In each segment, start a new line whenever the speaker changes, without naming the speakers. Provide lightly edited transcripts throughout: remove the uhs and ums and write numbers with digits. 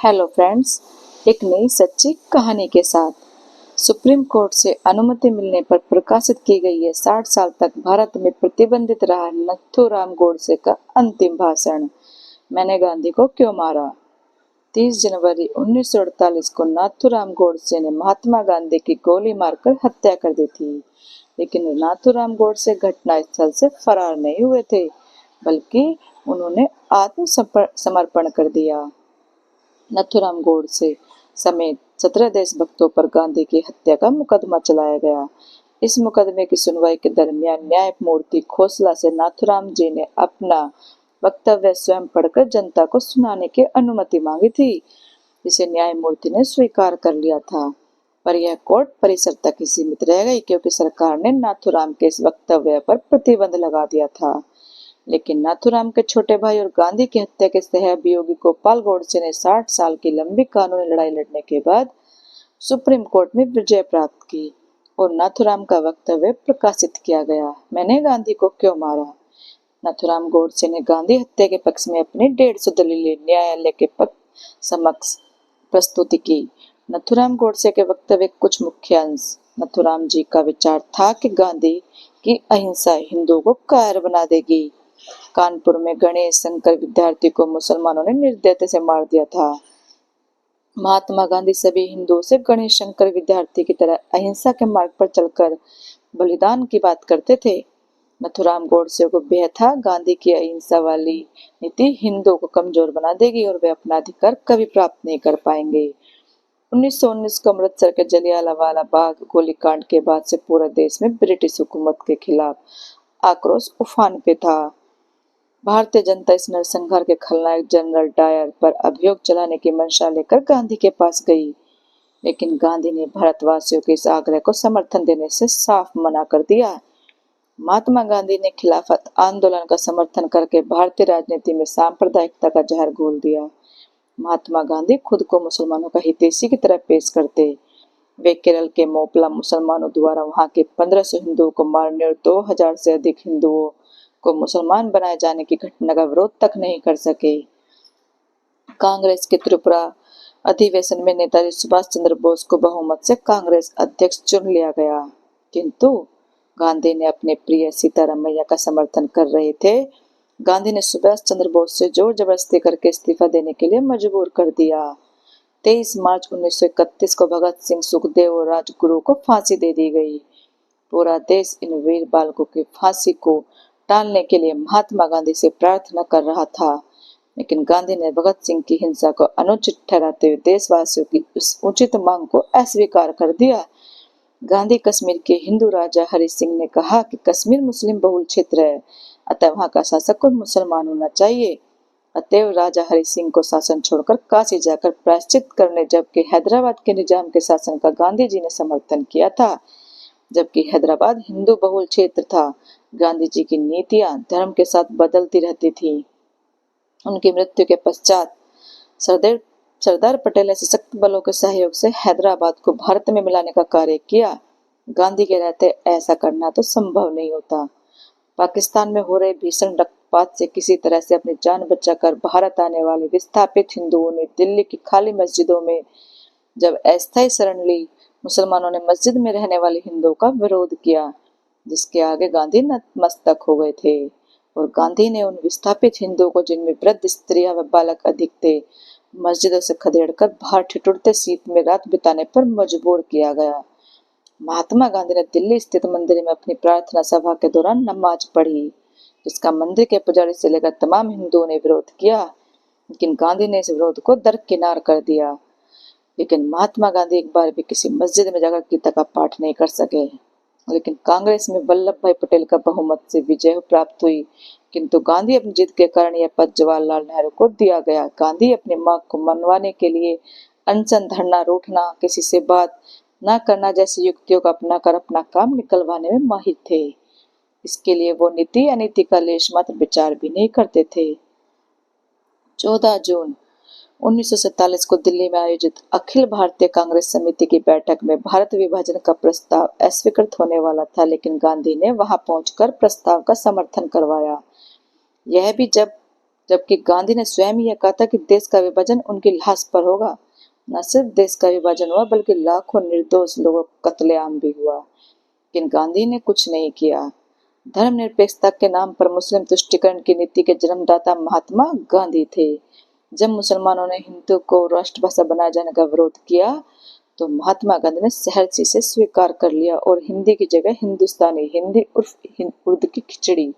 Hello friends, एक नई सच्ची कहानी के साथ सुप्रीम कोर्ट से अनुमति मिलने पर प्रकाशित की गई है 60 साल तक भारत में प्रतिबंधित रहा नथुराम गोडसे का अंतिम भाषण। मैंने गांधी को क्यों मारा। 30 जनवरी 1948 को नाथूराम गोडसे ने महात्मा गांधी की गोली मारकर हत्या कर दी थी, लेकिन नाथूराम गोडसे घटनास्थल से फरार नहीं हुए थे, बल्कि उन्होंने आत्मसमर्पण कर दिया। नथुराम गोडसे समेत 17 देशभक्तों पर गांधी की हत्या का मुकदमा चलाया गया। इस मुकदमे की सुनवाई के दरमियान न्यायमूर्ति खोसला से नाथुराम जी ने अपना वक्तव्य स्वयं पढ़कर जनता को सुनाने की अनुमति मांगी थी, जिसे न्यायमूर्ति ने स्वीकार कर लिया था। पर यह कोर्ट परिसर तक ही सीमित रह गई, क्योंकि सरकार ने नाथुराम के इस वक्तव्य पर प्रतिबंध लगा दिया था। लेकिन नाथुराम के छोटे भाई और गांधी की हत्या के सहअभियोगी गोपाल गोडसे ने 60 साल की लंबी कानूनी लड़ाई लड़ने के बाद सुप्रीम कोर्ट में विजय प्राप्त की और नाथुराम का वक्तव्य प्रकाशित किया गया। मैंने गांधी को क्यों मारा। नाथुराम गोडसे ने गांधी हत्या के पक्ष में अपनी 150 दलीलें न्यायालय के पक्ष समक्ष प्रस्तुति की। नाथुराम गोडसे के वक्तव्य कुछ मुख्य अंश। नाथुराम जी का विचार था कि गांधी की अहिंसा हिंदुओं को कायर बना देगी। कानपुर में गणेश शंकर विद्यार्थी को मुसलमानों ने निर्दयता से मार दिया था। महात्मा गांधी सभी हिंदुओं से गणेश शंकर विद्यार्थी की तरह अहिंसा के मार्ग पर चलकर बलिदान की बात करते थे। नथुराम गोडसे को भय था गांधी की अहिंसा वाली नीति हिंदुओं को कमजोर बना देगी और वे अपना अधिकार कभी प्राप्त नहीं कर पाएंगे। 1919 को अमृतसर के जलियांवाला बाग गोलीकांड के बाद से पूरा देश में ब्रिटिश हुकूमत के खिलाफ आक्रोश उफान पे था। भारतीय जनता इस नरसंहार के खलनायक जनरल डायर पर अभियोग चलाने की मंशा लेकर गांधी के पास गई, लेकिन गांधी ने भारतवासियों के इस आग्रह को समर्थन देने से साफ मना कर दिया। महात्मा गांधी ने खिलाफत आंदोलन का समर्थन करके भारतीय राजनीति में सांप्रदायिकता का जहर घोल दिया। महात्मा गांधी खुद को मुसलमानों का हितैषी की तरह पेश करते। वे केरल के मोपला मुसलमानों द्वारा वहां के 1500 हिंदुओं को मारने और 2000 से अधिक हिंदुओं को मुसलमान बनाए जाने की घटना का विरोध तक नहीं कर सके। कांग्रेस के त्रिपुरा अधिवेशन में नेताजी सुभाष चंद्र बोस को बहुमत से कांग्रेस अध्यक्ष चुन लिया गया, किंतु गांधी ने अपने प्रिय सीतारामैया का समर्थन कर रहे थे। गांधी ने सुभाष चंद्र बोस से जोर जबरदस्ती करके इस्तीफा देने के लिए मजबूर कर दिया। 23 मार्च 1931 को भगत सिंह, सुखदेव और राजगुरु को फांसी दे दी गई। पूरा देश इन वीर बालकों की फांसी को टालने के लिए महात्मा गांधी से प्रार्थना कर रहा था, लेकिन गांधी ने भगत सिंह की हिंसा को अनुचित ठहराते हुए देशवासियों की उस उचित मांग को अस्वीकार कर दिया। गांधी कश्मीर के हिंदू राजा हरि सिंह ने कहा कि कश्मीर मुस्लिम बहुल क्षेत्र है, अतः वहां का शासक को मुसलमान होना चाहिए। अतएव राजा हरि सिंह को शासन छोड़कर काशी जाकर प्रायश्चित करने, जबकि हैदराबाद के निजाम के शासन का गांधी जी ने समर्थन किया था, जबकि हैदराबाद हिंदू बहुल क्षेत्र था। गांधी जी की नीतियां धर्म के साथ बदलती रहती थी। उनकी मृत्यु के पश्चात सरदार पटेल ने सशक्त बलों के सहयोग से हैदराबाद को भारत में मिलाने का कार्य किया। गांधी के रहते ऐसा करना तो संभव नहीं होता। पाकिस्तान में हो रहे भीषण रक्तपात से किसी तरह से अपनी जान बचाकर भारत आने वाले विस्थापित हिंदुओं ने दिल्ली की खाली मस्जिदों में जब अस्थायी शरण ली, मुसलमानों ने मस्जिद में रहने वाले हिंदुओं का विरोध किया, जिसके आगे गांधी नतमस्तक हो गए थे। और गांधी ने उन विस्थापित हिंदुओं को, जिनमें वृद्ध स्त्रियां व बालक अधिक थे, मस्जिदों से खदेड़कर बाहर ठिठुरते शीत में रात बिताने पर मजबूर किया गया। महात्मा गांधी ने दिल्ली स्थित मंदिर में अपनी प्रार्थना सभा के दौरान नमाज पढ़ी, जिसका मंदिर के पुजारी से लेकर तमाम हिंदुओं ने विरोध किया, लेकिन गांधी ने इस विरोध को दरकिनार कर दिया। लेकिन महात्मा गांधी एक बार भी किसी मस्जिद में जाकर गीता का पाठ नहीं कर सके। लेकिन कांग्रेस में वल्लभ भाई पटेल का बहुमत से विजय प्राप्त हुई, किंतु गांधी अपनी जिद के कारण यह पद जवाहरलाल नेहरू को दिया गया। गांधी अपनी मांग को मनवाने के लिए अनशन, धरना, रूठना, किसी से बात न करना जैसी युक्तियों को अपनाकर अपना काम निकलवाने में माहिर थे। इसके लिए वो नीति अनीति का लेश मात्र विचार भी नहीं करते थे। 14 जून 1947 को दिल्ली में आयोजित अखिल भारतीय कांग्रेस समिति की बैठक में भारत विभाजन का प्रस्ताव अस्वीकृत होने वाला था, लेकिन गांधी ने वहां पहुंचकर प्रस्ताव का समर्थन करवाया। यह भी जब जबकि गांधी ने स्वयं यह कहा था कि देश का विभाजन उनकी लाश पर होगा। न सिर्फ देश का विभाजन हुआ बल्कि लाखों निर्दोष लोगों का कत्लेआम भी हुआ, लेकिन गांधी ने कुछ नहीं किया। धर्मनिरपेक्षता के नाम पर मुस्लिम तुष्टीकरण की नीति के जन्मदाता महात्मा गांधी थे। जब मुसलमानों ने हिंदू को राष्ट्रभाषा बनाए जाने का विरोध किया तो महात्मा गांधी ने सहर्ष से स्वीकार कर लिया और हिंदी की जगह हिंदुस्तानी, हिंदी उर्फ उर्दू की खिचड़ी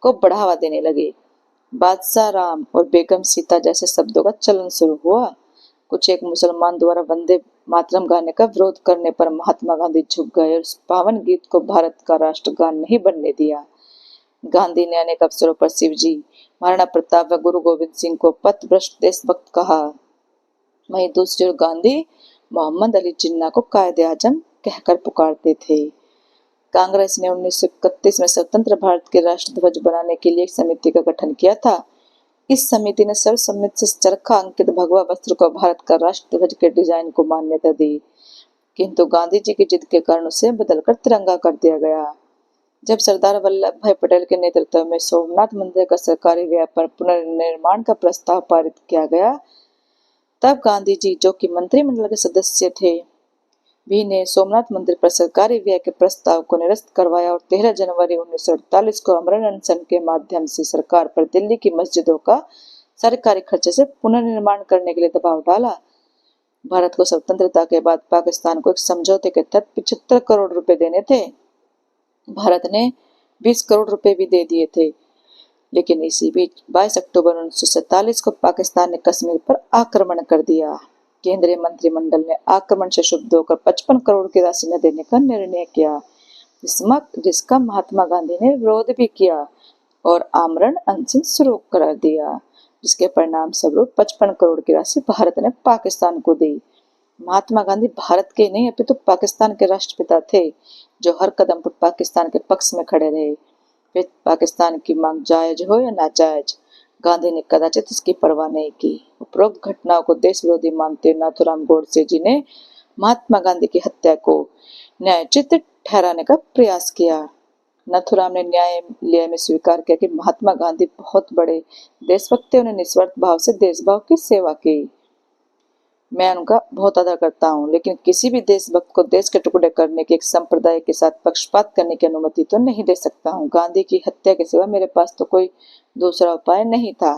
को बढ़ावा देने लगे। बादशाह राम और बेगम सीता जैसे शब्दों का चलन शुरू हुआ। कुछ एक मुसलमान द्वारा वंदे मातरम गाने का विरोध करने पर महात्मा गांधी झुक गए और उस पावन गीत को भारत का राष्ट्रगान नहीं बनने दिया। गांधी ने अनेक अवसरों पर शिवजी, महाराणा प्रताप व गुरु गोविंद सिंह को पथभ्रष्ट देशभक्त कहा। वहीं दूसरी ओर गांधी मोहम्मद अली जिन्ना को कायदे आजम कहकर पुकारते थे। कांग्रेस ने 1931 में स्वतंत्र भारत के राष्ट्रध्वज बनाने के लिए एक समिति का गठन किया था। इस समिति ने सर्वसम्मति से चरखा अंकित भगवा वस्त्र को भारत का राष्ट्रध्वज के डिजाइन को मान्यता दी, किंतु गांधी जी की जिद के कारण उसे बदलकर तिरंगा कर दिया गया। जब सरदार वल्लभ भाई पटेल के नेतृत्व में सोमनाथ मंदिर का सरकारी व्यय पर पुनर्निर्माण का प्रस्ताव पारित किया गया, तब गांधी जी, जो कि मंत्रिमंडल के सदस्य थे, भी ने सोमनाथ मंदिर पर सरकारी व्यय के प्रस्ताव को निरस्त करवाया और 13 जनवरी 1948 को आमरण अनशन के माध्यम से सरकार पर दिल्ली की मस्जिदों का सरकारी खर्चे से पुनर्निर्माण करने के लिए दबाव डाला। भारत को स्वतंत्रता के बाद पाकिस्तान को एक समझौते के तहत 75 करोड़ रुपए देने थे। भारत ने 20 करोड़ रुपए भी दे दिए थे, लेकिन इसी बीच 22 अक्टूबर 1947 को पाकिस्तान ने कश्मीर पर आक्रमण कर दिया। केंद्रीय मंत्रिमंडल ने आक्रमण से शुद्ध होकर 55 करोड़ की राशि न देने का निर्णय किया, जिसका महात्मा गांधी ने विरोध भी किया और आमरण अनशन शुरू कर दिया, जिसके परिणाम स्वरूप 55 करोड़ की राशि भारत ने पाकिस्तान को दी। महात्मा गांधी भारत के नहीं अपितु पाकिस्तान के राष्ट्रपिता थे, जो हर कदम पर पाकिस्तान के पक्ष में खड़े रहे। फिर पाकिस्तान की मांग जायज हो या नाजायज, गांधी ने कदाचित इसकी परवाह नहीं की। उपरोक्त घटनाओं को देश विरोधी मानते नाथूराम गोडसे जी ने महात्मा गांधी की हत्या को न्यायोचित ठहराने का प्रयास किया। नाथूराम ने न्यायालय में स्वीकार किया कि महात्मा गांधी बहुत बड़े देशभक्त थे, उन्हें निस्वार्थ भाव से देशभाव की सेवा की। मैं उनका बहुत आदर करता हूँ, लेकिन किसी भी देशभक्त को देश के टुकड़े करने के एक संप्रदाय के साथ पक्षपात करने की अनुमति तो नहीं दे सकता हूँ। गांधी की हत्या के सिवा मेरे पास तो कोई दूसरा उपाय नहीं था।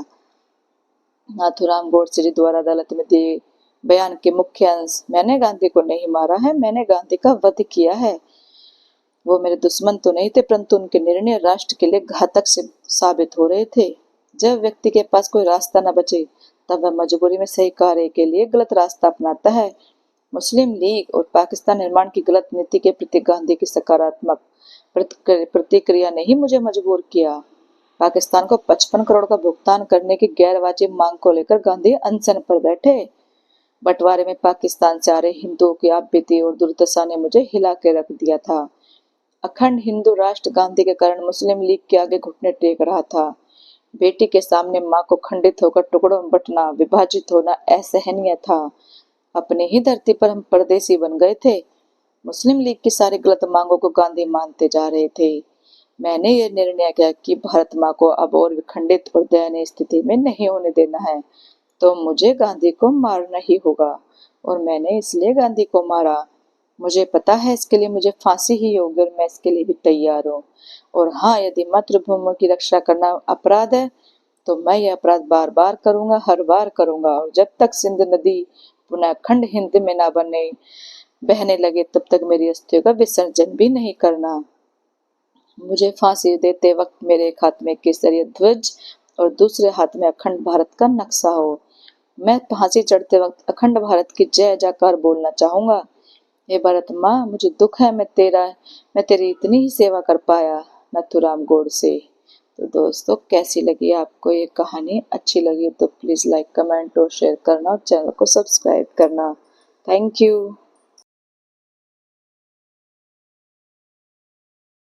नाथूराम गोडसे जी द्वारा अदालत में दिए बयान के मुख्य अंश, मैंने गांधी को नहीं मारा है, मैंने गांधी का वध किया है। वो मेरे दुश्मन तो नहीं थे, परंतु उनके निर्णय राष्ट्र के लिए घातक से साबित हो रहे थे। जब व्यक्ति के पास कोई रास्ता न बचे तब वह मजबूरी में सही कार्य के लिए गलत रास्ता अपनाता है। मुस्लिम लीग और पाकिस्तान निर्माण की गलत नीति के प्रति गांधी की सकारात्मक प्रतिक्रिया ने ही मुझे मजबूर किया। पाकिस्तान को 55 करोड़ का भुगतान करने की गैर वाजिब मांग को लेकर गांधी अनशन पर बैठे। बंटवारे में पाकिस्तान से आ रहे हिंदुओं की आपबीती और दुर्दशा ने मुझे हिला के रख दिया था। अखंड हिंदू राष्ट्र गांधी के कारण मुस्लिम लीग के आगे घुटने टेक रहा था। बेटी के सामने मां को खंडित होकर टुकड़ों में बंटना, विभाजित होना असहनीय था। अपनी ही धरती पर हम परदेसी बन गए थे। मुस्लिम लीग की सारी गलत मांगों को गांधी मानते जा रहे थे। मैंने ये निर्णय किया कि भारत मां को अब और विखंडित और दयनीय स्थिति में नहीं होने देना है, तो मुझे गांधी को मारना ही होगा, और मैंने इसलिए गांधी को मारा। मुझे पता है इसके लिए मुझे फांसी ही होगी और मैं इसके लिए भी तैयार हूँ। और हाँ, यदि मातृभूमि की रक्षा करना अपराध है तो मैं यह अपराध बार बार करूंगा, हर बार करूंगा, और जब तक सिंध नदी पुनः अखंड हिंद में न बहने लगे तब तक मेरी अस्थियों का विसर्जन भी नहीं करना। मुझे फांसी देते वक्त मेरे एक हाथ में केसरिया ध्वज और दूसरे हाथ में अखंड भारत का नक्शा हो। मैं फांसी चढ़ते वक्त अखंड भारत की जय जयकार बोलना चाहूंगा। हे भारत माँ, मुझे दुख है मैं तेरी इतनी ही सेवा कर पाया। नाथूराम गोडसे। तो दोस्तों, कैसी लगी आपको ये कहानी? अच्छी लगी तो प्लीज लाइक, कमेंट और शेयर करना और चैनल को सब्सक्राइब करना। Thank you.